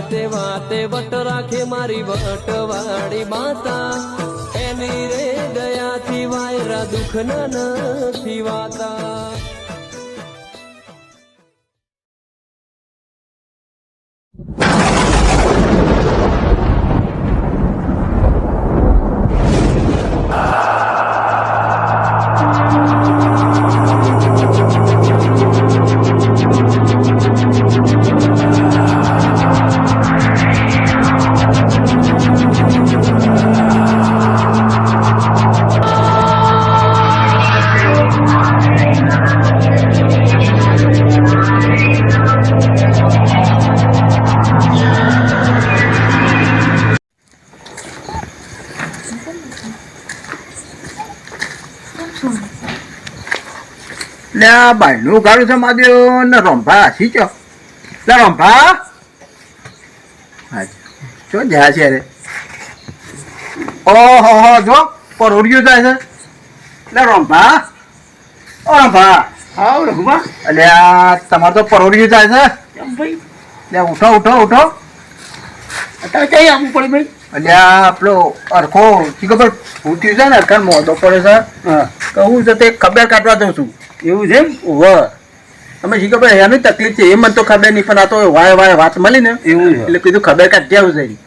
વાતે વાતે વટ રાખે મારી વટવાળી માતા એની રે દયાથી વાયરા દુઃખ નથી વાતા બાયનું ગાડું છે માદ્યો ને રંભા હસી ચો લે રંભા ચો જ્યાં છે રે ઓહો જો પરોડિયું જાય છે લે રંભા ઓ રંભા હા રઘુબા એટલે આ તમારે તો પરોડિયું જાય છે કેમ ભાઈ લે ઉઠો ઉઠો ઉઠો અત્યારે કઈ આવવું પડે ભાઈ એટલે આ પેલો અરખો શી ખબર ઉઠ્યું છે ને અરખાન મોઢો પડે છે કહું છે તે ખબર કાઢવા દઉં છું એવું છે તમે શી ખબર એની તકલીફ છે એ મને તો ખબર નહીં પણ આ તો વાય વાય વાત મળી ને એવું એટલે કીધું ખબર કાઢી આવું છે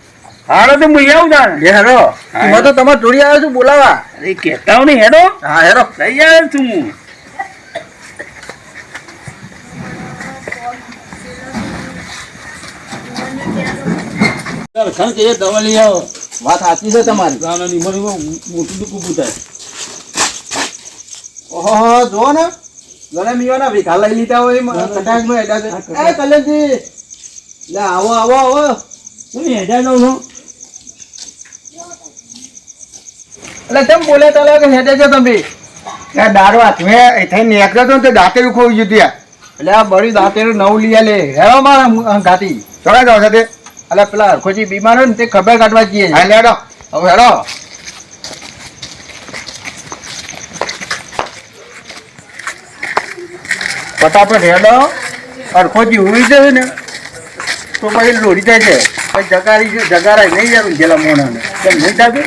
હારો તો હું આવું જા હેરો હું તો તમારે જોડી આવ્યો છું બોલાવા અરે કહેતા હું નહીં હેરો હા હેરો લઈ આવ્યો છું હું દવા લઈ આવો વાત સાચી છે તમારી મોટું દુઃખ થાય ઓહો જો ને ગણે મીવાના ભીખા લઈ લીધા હોય કટાક્ષમાં હેડા છે એ કલેજી લે આવો આવો આવો હું હેડા જાઉં છું એટલે કેમ બોલે ચાલે કે હેડે છો તમે ત્યાં દારૂ હાથમાં થઈ નીકળ્યો તો તે દાંતેરું ખોઈ ગયું ત્યાં એટલે આ બળી દાંતેરું નવું લઈ લે હેરો મારા ઘાતી ચોરા જાવ સાથે એટલે પેલા હરખોજી બીમાર હોય ને તે ખબર કાઢવા જઈએ હા હેડો હવે હેડો ફટાફટ હેડો અરખોજી ઉડી જાય ને તો પછી લોડી જાય છે પછી જગારાય નહીં યાર જેલા મોણાને કેમ નહીં થાય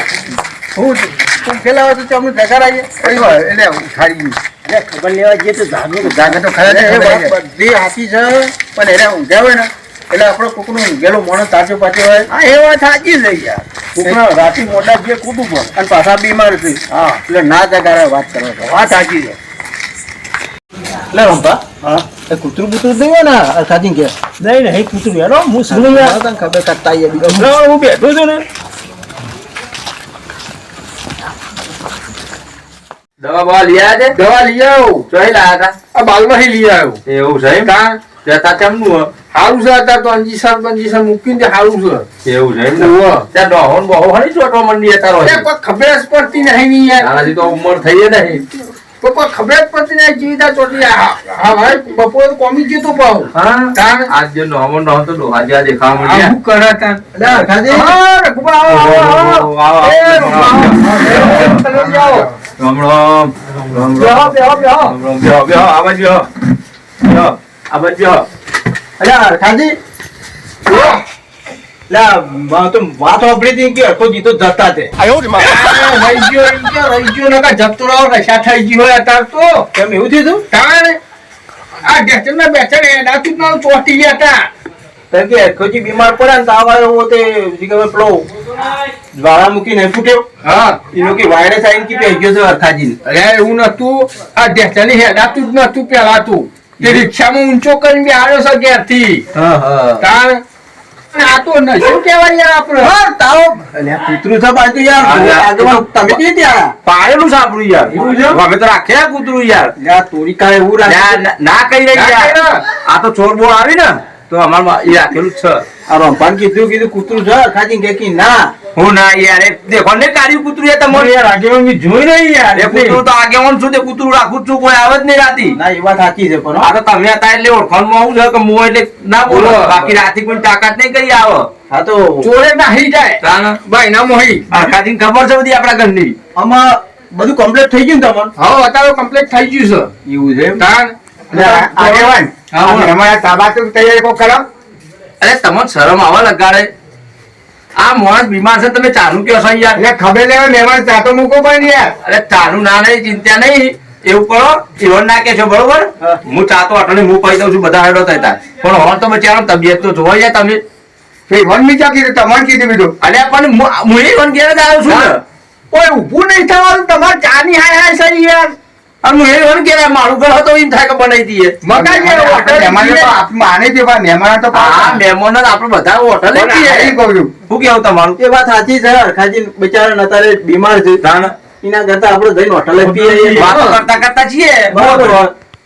હું તું પેલા હોય તો અમને જગારાઈએ એટલે ઉઠાડી ગયું ખબર લેવા જઈએ તો જાગે તો ખરા બધી હાથી છે પણ એને ઊંઘ્યા હોય ને એટલે આપણો કોકનો ઊંઘેલો મોણસ તાજો પાછો હોય હા એ વાત સાચી છે યાર કોકનો રાતી મોટા જે કૂદું પણ અને પાછા બીમાર છે હા એટલે ના જગારાય વાત કરવા વાત સાચી છે લે રંભા હા એ કૂતરું બૂતરું નહીં હોય ને સાચી કે નહીં નહીં કૂતરું યાર હું શું યાર તને ખબર કાઢતા આવીએ હું બેઠો છું ને દવા બવા લઈ આવ્યા છે દવા લઈ આવું ચોઈ લાયા હતા આ બાલમાંથી લઈ આવ્યો એવું છે એમ કા જતા કેમનું સારું છે અત્યારે તો અંજીસર મૂકીને સારું છે એવું છે એમ ત્યાં ડોહોન બહુ હણી ચોટો મંડી તારો કોઈ ખબર જ પડતી નહીં યાર આનાથી તો ઉંમર થઈ નહીં કોઈ ખબર જ પડતી નહીં જીવિતા ચોટી હા ભાઈ બપોરે કોમી ગયું તું પાઉં હા આજ જે નોમો નો તો ડોહાજી આ દેખાવા મળ્યા શું કરે તા ખાજી હા રઘુબા આવો રામ રામ બેહો આવાજ બેહો આવાજ બેહો અલ્યા ખાજી તો વાત વાપરી હતી કે અરખો જીતો જતા તે રહી ગયો નકા જતો રહો રસા થઈ ગઈ હોય અત્યારે તો કેમ એવું થયું તું તારે આ ડેચર ના બેચર એના તું ના ચોટી ગયા હતા કે અરખોજી બીમાર પડ્યા ને તાવ આવ્યો તે પેલો જ્વાળા મૂકી નહીં ફૂટ્યો હા એનો કે વાયરસ આવીને કે પી ગયો છે અરખાજી અરે એવું નતું આ ડેચર ની હેડાતું જ નતું પેલા તું તે રિક્ષામાં ઊંચો કરીને આવ્યો છે ઘેરથી તાર આ તો નશું કેવાય આપડે તાવ કૂતરું છે બાજુ યાર તમે કે ત્યાં પાડેલું સાંભળ્યું યાર અમે તો રાખ્યા કૂતરું યાર તોરી કાંઈ એવું ના કહી રહી યાર આ તો ચોર બોળ આવી ને તો અમારે એ રાખેલું જ છે આ રંપાન કીધું કૂતરું છે ખાજી કે ના હું ના યાર દેખો ને કાઢ્યું કૂતરું યાર તમારે યાર આગેવાન મેં જોઈ નહીં યાર એ કૂતરું તો આગેવાન છું તે કૂતરું રાખું છું કોઈ આવે જ નહીં રાતી ના એ વાત સાચી છે પણ આ તો તમે હતા એટલે ઓળખાણમાં આવું છે કે હું એટલે ના બોલો બાકી રાતી કોઈ તાકાત નહીં કરી આવો હા તો ચોરે નાહી જાય ભાઈ ના મોહી આખાથી ખબર છે બધી આપણા ઘરની આમાં બધું કમ્પ્લીટ થઈ ગયું ને તમને હા અત્યારે કમ્પ્લીટ થઈ ગયું છે એવું છે તાન આગેવાન અમારા તાબા તો તૈયારી કો કરો અરે તમને શરમ આવે લગાડે આ માણસ બીમાર છે તમે ચાલુ કયો છો યાર એટલે ખબર લેવા મહેમાન ચાતો મૂકો પણ યાર. અરે ચાલુ ના નહીં ચિંતા નહીં એવું કરો ઈવન ના કે છો બરોબર હું ચાતો અટણી હું કહી દઉં છું બધા હેડો થતા પણ હવે તો બચારો તબિયત તો જોવા જાય તમે એ વન મી ચા કીધું તમારે કીધું બીજું. અલ્યા પણ હું ઈવન ઘેર જ આવ્યો છું ને ઓય ઊભું નહીં થવાનું તમારે ચાની હાય હાય છે યાર. અને હું ઈવન ઘેર આવ્યો. મારું ઘર હતો એમ થાય કે બનાવી દઈએ મકાઈ ગયો હોટલ મહેમાનો તો માને છે પણ મહેમાનો તો હા મહેમાનો આપણે બધા હોટલ પણ આ ઈ કહું છું. શું કેવું તમારું એ વાત સાચી છે હરખાજી બિચારા અત્યારે બીમાર છે એના કરતા આપણે જઈને હોટલે પીએ વાતો કરતા કરતા છીએ બરોબર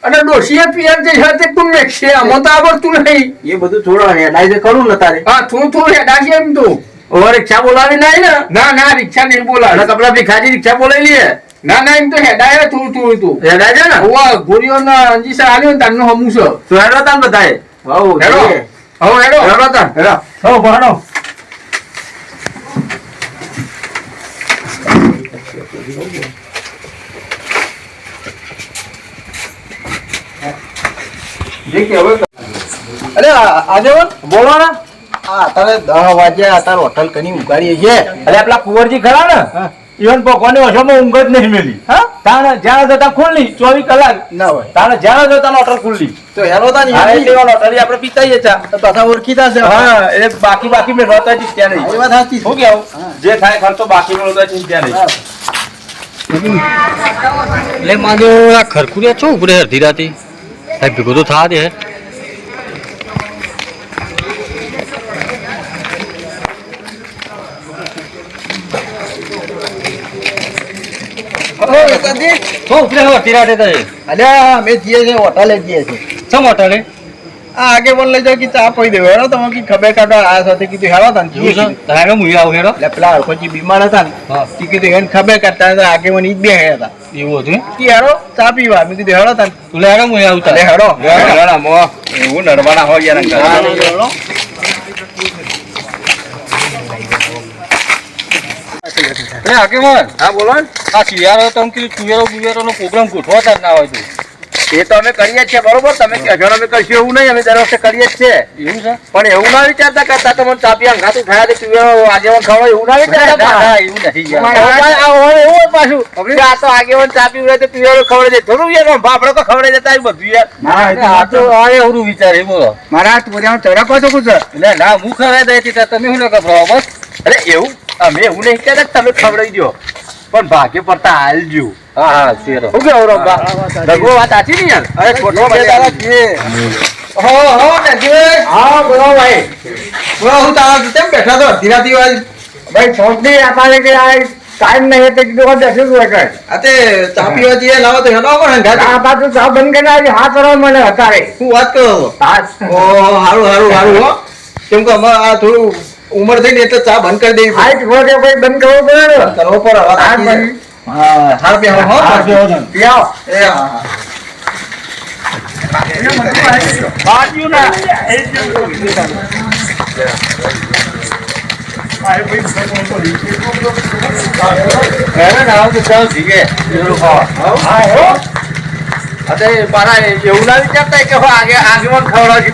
અને ડોશીએ પિયર જે છે તે તું મેકશે અમો તો આવડતું નહીં. એ બધું છોડો હેડાઈ છે ખરું ને તારે હા તું હેડાશે એમ તું. ઓવર રિક્ષા બોલાવી નહીં ને ના ના રિક્ષા નહીં બોલાવે. અને કપડા ભીખાજી રિક્ષા બોલાવી લઈએ ના ના એમ તો હેડાય તું હેડા છે ને ઓવા ગોરીઓ ના અંજીસા આલ્યો ને તારનો હમું છે. તો હેડો તાન બધાએ હવ હેડો જઈએ. હવે હેડો હેડો તાન હેડો હો ભણો અરે આગેવાન બોલો ને આ અત્યારે 10 વાગ્યા અત્યારે હોટલ કની ઉગાડીએ છીએ અરે આપલા કુંવરજી ખરા ને ઈવન પોકોની ઓછામાં ઊંઘ જ નહીં મેલી હા તાણે જ્યાં જતા ખુલ્લી 24 કલાક ના હોય તાણે જ્યાં જતા હોટલ ખુલ્લી તો હેરો તા હા નહીં એટલે હોટલ આપણે પીતાઈએ ચા તો પાછા ઓળખીતા છે હા એટલે બાકી મેં રોતા જ ત્યાં નહીં એ વાત સાચી શું કેવું જે થાય ખર્ચો બાકી મેળવતા ચિંતા નહીં એટલે માજો આ ખરખુરિયા છો ઉપરે અડધી રાતી સાહેબ ભેગો તો થા દે છો ઉપરે અડધી રાતે થાય અલ્યા અમે જઈએ છીએ હોટલે જઈએ છીએ સમ હોટલે આ આગેવાન લઈ જાવ કે ચા પી દેવો હેરો તમે કે ખબર કાઢો આ સાથે કીધું હેરો તા એવું છે તારે હું આવું હેડો એટલે પેલા હરખોજી બીમાર હતા ને હા તે કીધું એને ખબર કાઢતા હતા આગેવાન ઈ જ બે હે હતા એવું હતું કે હેરો ચા પીવા મેં કીધું હેરો તા તું લે હેડો હું આવું અરે તારે હેરો એવું નડવાના હોય યાર અંકલ. હા, હેરો. એ આગેવાન હા બોલો ને. આ શિયાળો તમે કીધું તુવેરો નો પ્રોગ્રામ ગોઠવા તાર ના હોય તો એ તો અમે કરીએ જ છીએ બરોબર તમે કહેશો ને અમે કરશું એવું નહીં અમે દર વખતે કરીએ જ છે એવું છે પણ એવું ના વિચારતા કરતા તમને ચાપી અંગાતું થયા તું આગેવાન ખવડાવે એવું ના વિચારતા ના, એવું નથી યાર. એવું હોય પાછું કે આ તો આગેવાન ચાપી ઉડે તો પીવાનો ખવડે છે થોડું યાર ભાપડો તો ખવડે જતા એ બધું યાર આ તો આ એવું વિચારે બોલો મારા તું ચડકો છો કુછ એટલે ના હું ખરાય દઈ હતી તમે શું ગભરાવો બસ અરે એવું અમે એવું નહીં કહેતા કે તમે ખવડાવી દો પણ ભાગ્ય પડતા હાલજો હા હા શેરો શું કેવું રંભા રઘુ વાત સાચી ને યાર અરે ખોટો બે દાડા છીએ. હા બોલો ભાઈ. બોલો હું તારા કેમ બેઠા તો અડધી રાતી વાળી? ભાઈ છોકરી અમારે કે આ ટાઈમ નહીં એટલે કીધું બેઠું હોય કઈ. આ તે ચા પીવા જઈએ લાવો તો હેલો પણ હંગાત. આ પાછું ચા બંધ કરીને આજે હાથ કરવા મને અત્યારે શું વાત કરો છો? હાથ ઓ હારું હો કેમ કે અમારે આ થોડું ઉંમર થઈ ને એટલે ચા બંધ કરી દેવી હાથ ખોટે ભાઈ બંધ કરવો પડે ને. કરવો પડે હવે હાથ બાકી છે. બંધ. હા હાર બે હો હાથ બેહો ને. પીઆવો. એ હા હા. બાજુ ના એવું ના વિચારતા કે આગેવાન ખવડાવજી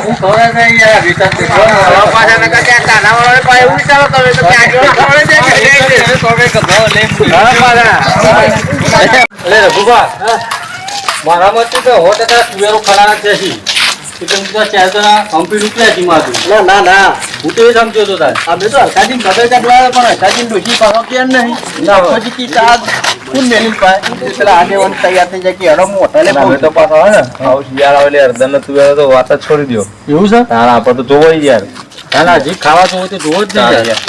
હું ખબર નહીં યાર વિચાર પાછા નકા ત્યાં તાનાવાળાને પાસે એવું વિચારો તમે તો કે આગેવાન ખવડાવી દે અરે રઘુભા મારા મતે તો હો ટકા તુવેરો ખરાના જ છે એટલે હું તો ચાર જણા કંપની રૂપિયા છે મારું ના ના હું તો એ સમજો તો તાર અમે તો હરખાજી ખબર કાઢવા પણ હરખાજી ડોશી પાછો કેમ નહીં પછી કી ચા કોણ મેલી પાય પેલા આગેવાન તૈયાર થઈ જાય કે હેડો હું હોટલે અમે તો પાછો હોય ને આવું શિયાળા એટલે અડધા નો તુવેરો તો વાત જ છોડી દો એવું છે તારા આપણે તો જોવો યાર ના ના હજી ખાવા જોવો તો જોવો જ નહીં યાર.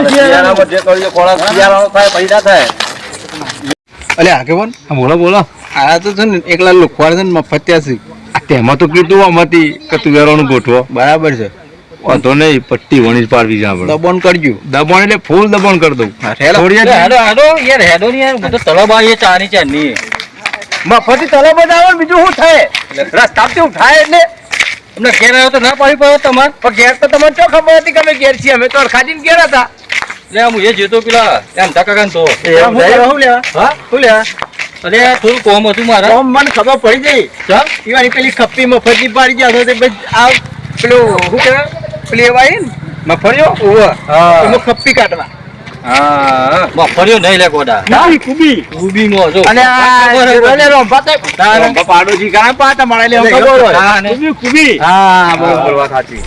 શિયાળામાં જે કરીએ ખોરાક શિયાળાનો થાય પૈસા થાય અલે આગેવાન બોલો બોલો આ તો છે ને એકલા લોખવાડ છે ને મફત્યા છે તેમાં તો કીધું આમાંથી કે તુવેરોનું ગોઠવો બરાબર છે વાંધો નહીં પટ્ટી વણી જ પાડવી છે આપણે દબોન કરજો દબાણ એટલે ફૂલ દબાણ કરી દઉં હેલો. થોડી એટલે હેડો હેડો યાર હેડો નહીં યાર બધો તળબ આવી ચાની ચાની મફતી તલાબ જ આવે બીજું શું થાય રસ્તાથી શું થાય એટલે તમને ઘેર આવ્યો તો ના પાડી પડ્યો તમારે પણ ઘેર તો તમને ચો ખબર હતી કે અમે ઘેર છીએ અમે તો અરખાજીને ઘેર હતા એટલે આમ એ જેતો પેલા એમ ટકા તો એવું થાય? હું લેવા હા હું લેવા અરે થોડું કોમ હતું મારા મને ખબર પડી ગઈ ચાલ ઈવાની પેલી ખપ્પી મફતની પાડી ગયા છો તે પછી આ પેલું શું કહેવાય પેલી એવા આવી ને મફળીઓ એમાં કપ્પી કાઢવા હા મફળીઓ નહીં લે ગોડા કુબીમાં જો અને પાડોશી ઘણા પાટા મળે ખબર હોય કુબી હા બરોબર વાત સાચી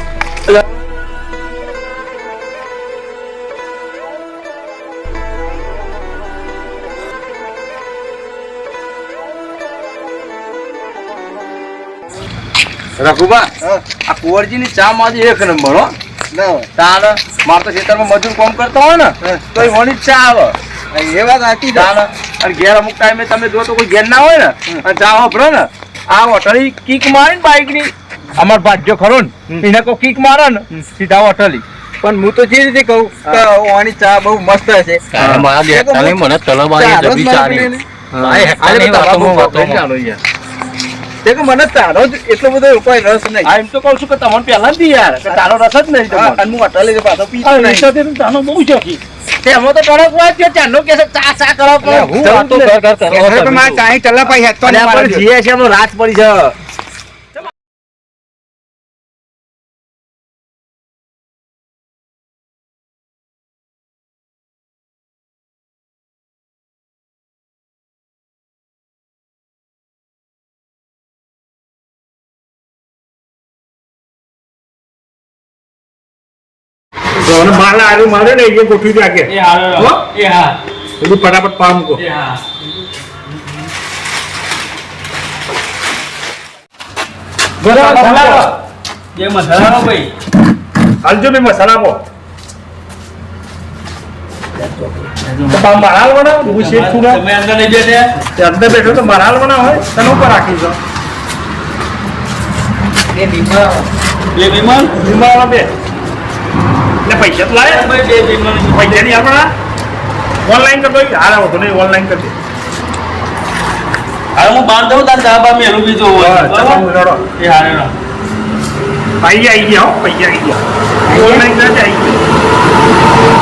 રઘુબા આ કુંવરજી ની ચા માં એક નંબર હો ના હોય તાણ માર તો ખેતરમાં મજૂર કામ કરતો હોય ને તો એ વણી ચા આવે એ વાત સાચી છે. તાણ અને ઘેર અમુક ટાઈમે તમે જો તો કોઈ ઘેર ના હોય ને અને ચા વાપરો ને આ હોટલી કીક મારે ને બાઈક ની અમાર ભાગ્ય ખરો ને એને કોઈ કીક મારે ને સીધા હોટલી પણ હું તો જે રીતે કહું કે ઓની ચા બહુ મસ્ત હશે મને તલબાની જબરી ચારી તે કે મને તારો જ એટલો બધો કોઈ રસ નહીં એમ તો કહું છું કે તમને પહેલા જ યાર કે તારો રસ જ નહીં અને હું અટલે પાછો પીતો નહીં તાનો બહુ શોખી તેમાં તો કડક વાત છે ચાનો કે છે ચા ચા કરો પણ મારા ચાહી ટલ્લા પાઈ હેતો અને આપણે જીએ છે એનો રાત પડી છે માલા આરું મારે ને એ ગોઠવી દે આગે એ હા એ હા બધું ફટાફટ પામ મૂકો એ હા જે મસાલા ભાઈ હાલજો બે મસાલા પો તો પામ મારા હાલવાના હું શેઠ છું ને તમે અંદર નહીં બેઠે તે અંદર બેઠો તો મારા હાલવાના હોય તને ઉપર રાખી દો બે વિમલ લીંબાવાળા બે એટલે પૈસા તો લાય ભાઈ બે વિમલ પૈસા નહીં આપણા ઓનલાઈન કરી દો હાલ આવો તો નહીં ઓનલાઈન કરી દે હવે હું બાંધ દઉં તાર ચા બા મેલું બીજું હોય બરાબર એ હારે પૈસા આવી ગયા હો પૈસા આવી ગયા ઓનલાઈન કરી દે આવી ગયા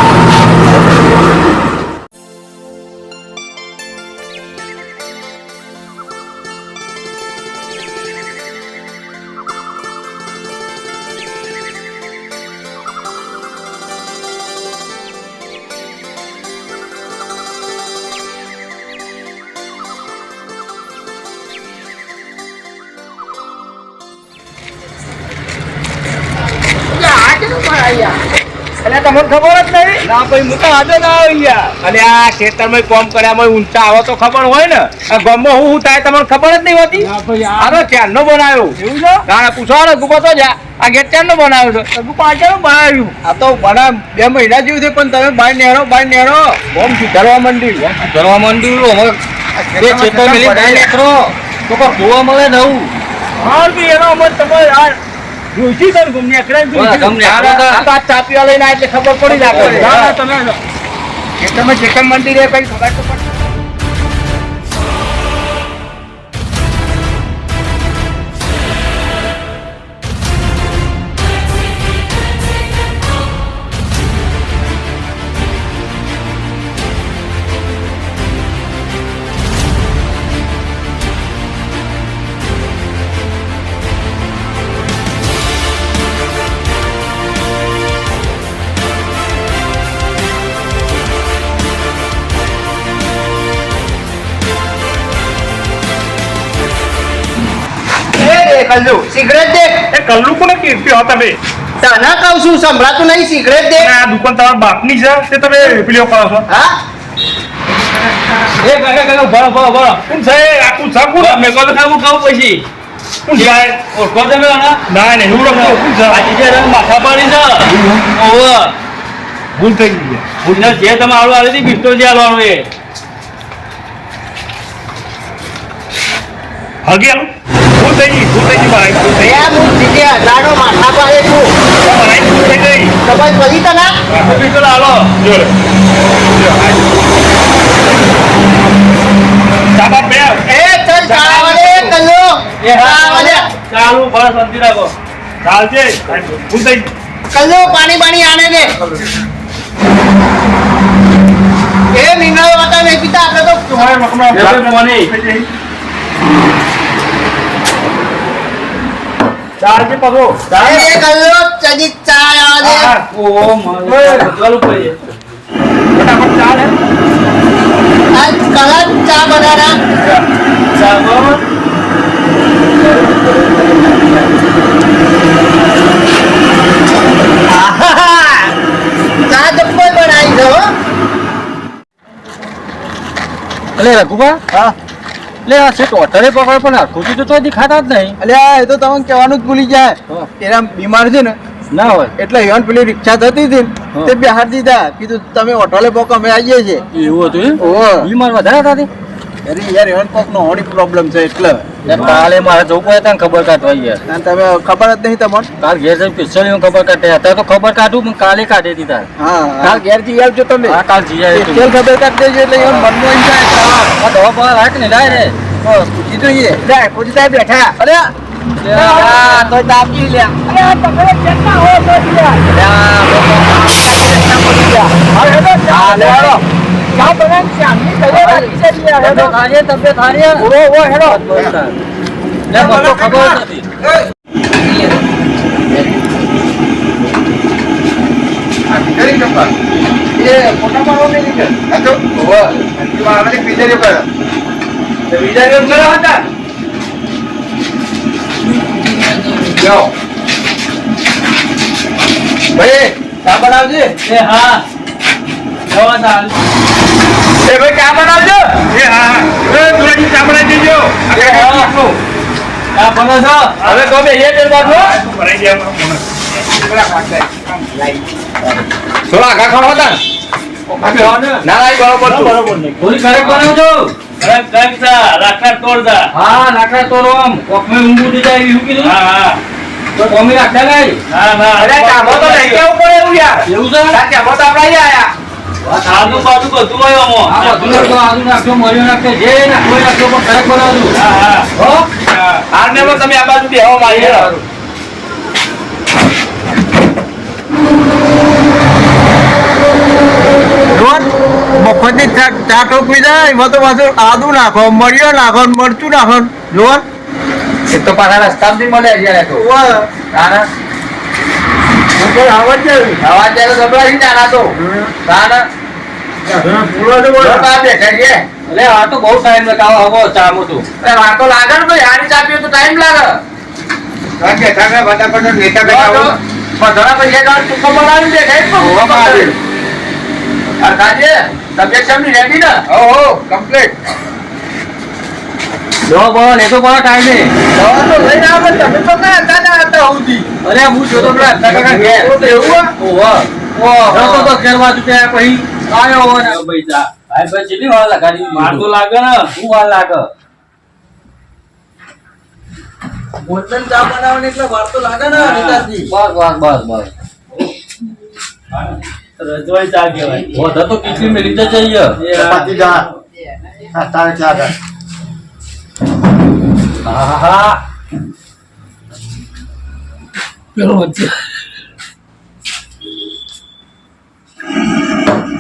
એટલે તમને ખબર જ નહીં ના ભાઈ હું તો આજે ના આવી ગયા અને આ ખેતરમાં કોમ કર્યામાં ઊંચા આવો તો ખબર હોય ને આ ગામમાં હું થાય તમને ખબર જ નહીં હોતી આનો ક્યારનો બનાવ્યો એવું છે ના પૂછો ને ગુપા તો જા આ ગેટ ક્યારનો બનાવ્યો છે ગુપા ક્યારનો બનાવ્યું આ તો બના 2 મહિના જેવું છે પણ તમે બહાર નેરો બોમ સુધારવા માંડ્યું કરવા માંડ્યું હવે બે ખેતર મેલી બહાર નીકળો તો કોઈ જોવા મળે નવું હાલ બી એનો અમર તમારે આ જોઈશી તને ગમને એકલા ગમને એકલા આ તો ચા પીવા લઈને એટલે ખબર પડી જાય ના, ના, તમે ખેતરમાં ચેકન મંડી રહે કઈ ખબર તો પડે કલ્લુ સિગરેટ દે એ કલ્લુ કોને કીર્તિ હતા બે તને કહું છું સંભળાતું નહીં સિગરેટ દે આ દુકાન તમારા બાપની છે તે તમે પેલીઓ કરો છો હા એ કાકા ભરો ભરો ભરો કોણ છે આખું સાકું મેં કહું ખાવું ખાવું પછી કોણ છે ઓળખો તમે આના ના ને એવું રખો કોણ છે આજે જે રંગ માથા પાડી છે ઓવે ભૂલ થઈ ગઈ છે ભૂલને જે તમે આલો આલી હતી પિસ્તોલ જે આલવાનું એ હગેલું ભૂલ થઈ ગઈ મારી ભૂલ થઈ એ હું સીધે હજારો માથા પાડે છું ગઈ મારી ભૂલ થઈ ગઈ ખબર પડી તને પિસ્તોલ આલો જો રે ચાબા બે એ ચલ ચાવલે કલ્લુ એ ચાવલે ચાલુ ભરો શાંતિ રાખો ચાલજે ભૂલ થઈ ગઈ કલ્લુ પાણી આને દે એ મિનરલ વોટર નહીં પીતા આપણે તો તમારે મકમાં બે બે મોની. દાળ જે પગો દાળ એ કલ્લો ચજી ચા આવે ઓહો મારું ચાલુ પડી ફટાફટ ચાલ હે આજ કલર ચા બનાના ચાલો ચા જબ્બર બનાવી દો અલે રઘુબા હા લે આ સેટ ઓટરે પકડ પણ આખું તો દેખાતા જ નહીં અલ્યા એ તો તમને કહેવાનું જ ભૂલી જાય એના બીમાર છે ને ના હોય એટલે ઈવન પેલી રિક્ષા થતી હતી ને હા. તે બિહાર દીધા કીધું તમે ઓટોલે પોકો અમે આવીએ છીએ એવું હતું એમ ઓહો બીમાર વધારે હતા અરે યાર ઈવન કોક નો હોણી પ્રોબ્લેમ છે એટલે કાલે મારે જવું પડે તને ખબર કાઢવા યાર અને તમે ખબર જ નહીં તમને કાલ ઘેર જઈને પિસ્તોલ ખબર કાઢે અત્યારે તો ખબર કાઢું પણ કાલે કાઢી હતી તાર હા કાલ ઘેર જઈ આવજો તમે હા કાલ જઈ આવ્યો તું. તેલ ખબર કાઢ દેજો એટલે ઈવન મનમાં એમ થાય કે હા, આ દવા બવા રાખ ને લાય રે પૂછી જોઈએ લે પૂછી સાહેબ બેઠા અરે તો દાબી લે તબિયત હારી ખબર નથી ભાઈ ચા બનાવજે હા જવા દાલ એ ભાઈ ચા બનાવજો એ હા થોડી ચા બનાવી દેજો ચા બનો છો હવે તો બે એક બાજુ ભરાઈ ગયા થોડા આગા ખાવા હતા ના લાઈ બરોબર થોડી કરેક્ટ બનાવજો હા લાકડા તોડો આમ કોકમે ઊંઘું થઈ જાય એવું કીધું તો કોમી રાખતા નહીં અરે કામો તો લઈ જવું પડે એવું યાર એવું છે કામો તો આપણે આયા આજુબાજુ બધું હોય આમાં આ બધું નાખજો આદુ નાખજો મરી નાખજો જે નાખો એ નાખજો પણ કરેક્ટ બનાવજો હો આને પણ તમે આ બાજુ બેહવા મારી મફતની ચા ટોપી જાય એમાં તો પાછું આદુ નાખો મરિયો નાખો મરચું નાખો જોવા એ તો પાછા રસ્તામાંથી મળે જ્યારે તો તારા આવડ જાય આવા ત્યારે ગભરાઈ જાના તો તારા બેઠા છે અલે આ તો બહુ ટાઈમ લગાવો હવે ચામો તું અરે વાર તો લાગે ને ભાઈ હારી ચા પીએ તો ટાઈમ લાગે ફટાફટ નેતા ઘણા પૈસા ગાળ ચૂકો બનાવી દે કઈ અરે કાજે તબિયત કેમની રેડી ને ઓહો કમ્પ્લીટ જો બોલ એ તો બહુ ટાઈમ ને દવા તો લઈને આવે તમે તો કયા હતા હતા સુધી અરે હું જોતો પેલા કાકા ઘેર એવું ઓહો ઓહો તો ઘેર બાજુ ત્યાં પછી આયો હોય ને ભાઈ જા ભાઈ ભાઈ કેટલી વાર લગાડી વાર તો લાગે ને શું વાર લાગે ભોજન ચા બનાવવાની એટલે વાર તો લાગે ને નેતાજી બસ રજવાઈ ચા કહેવાય વધા તો કેટલી મિલી જઈએ ચપાતી જા તારે ચા જા આહા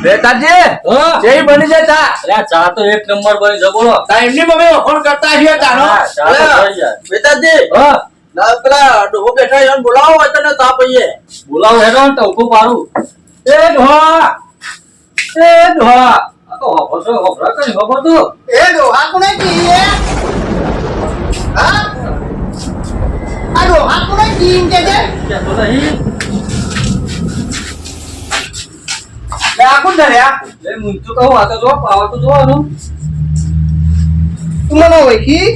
બેટાજી જેવી બની જાય ચા અરે આ ચા તો એક નંબર બની છે બોલો તા એમની મમ્મી વખોણ કરતા છીએ ચાનો હા, ચા તો થઈ જાય. બેટાજી હા ના પેલા ડોહો બેઠા એને બોલાવો હોય તને તાપ આઈએ બોલાવો હેડો ને ટવકું પાડું એ ડોહા આ તો હોભરા કરી ખબર તું એ ડોહા કોને કીએ હા આ ડોહા કોને કીમ કે છે કેતો નહીં લે આ કોણ ધર્યા એ મુંચું કહું આ તો જો પાવા તો જોવાનું તું મને ઓળખી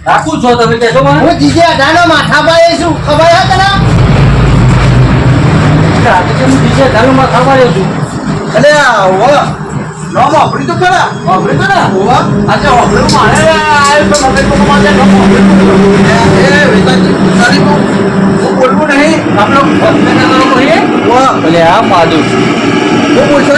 રાખું છો તમે કહેશો મને હું જીજે અઢાનો માથા પાડે છું ખબર હે તને આજે કેમ દીશે ધારુમાં ખાવા રહ્યો છું અલે ઓ નામ આપણી તો ખરા આપણી ખરા ઓવા આજે હોબળું મારે આયો તો મગજ કો મારે ન એ બેટાજી તારી હું બોલવું નહીં આપણો હોસ્પિટલનો કહીએ ઓવા ભલે આ માદુ હું બોલશો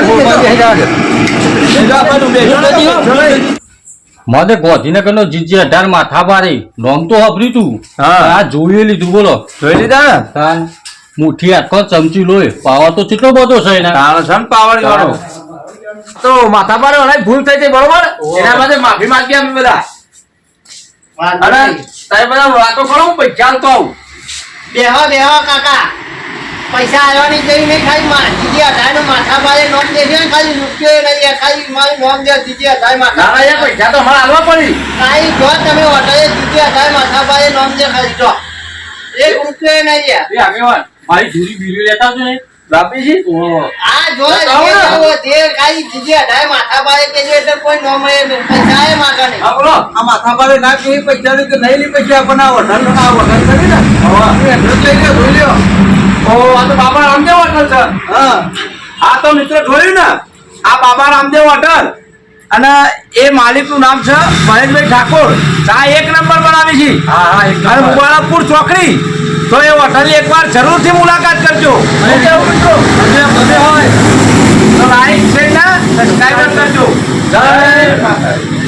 મારે ગોધીનગરનો જીજે 18 માથા પારે નોમ તો વાપર્યું તું આ જોઈ લીધું બોલો જોઈ લીધા ને તાન મુઠ્ઠી આખો ચમચી લોય પાવા તો કેટલો બધો છે એના તાણ સન પાવડી વાળો તો માથા પર હણાય ભૂલ થઈ ગઈ બરોબર એના માટે માફી માંગી અમે બધા અરે તારે બધા વાતો કરો હું પૈસા આલતો આવું બેહો બેહો કાકા પૈસા આવવાની જેવી નહીં ખાલી જીજી હજારનું માથા પાડે નોમ દેશે ને ખાલી રૂપિયો નહીં ખાલી મારું નોમ દે જીજી હજાર માથા નાના યાર પૈસા તો અમારે હાલવા પડી ખાલી જો તમે હોટલે જીજી હજાર માથા પાડે નોમ દે ખાલી જો એક રૂપિયો નહીં યાર એ આગેવાન મારી જૂરી બીડી લેતા આવજો ને બાપીજી આ જો બતાવો ને. જે ખાલી જીજી હજાર માથા પાડે કે જે એટલે કોઈ નોમ પૈસા એ માગા નહીં હા બોલો આ માથા પાડે ના કોઈ પૈસા નહીં તો નહીં લી પૈસા પણ આ વઢાણ કરી ને એડ્રેસ લઈ લ્યો જોઈ લ્યો ઓ આ તો બાબા રામદેવ હોટલ છે હા આ તો મિત્રો જોયું ને આ બાબા રામદેવ હોટલ અને એ માલિકનું નામ છે મહેશભાઈ ઠાકોર ચા એક નંબર બનાવી છે હા હા અને મુબારકપુર ચોકડી તો એ હોટલની એકવાર જરૂરથી મુલાકાત કરજો અને કેવું મિત્રો અને હોય તો લાઈક શેર ને સબસ્ક્રાઇબ કરજો જય માતાજી.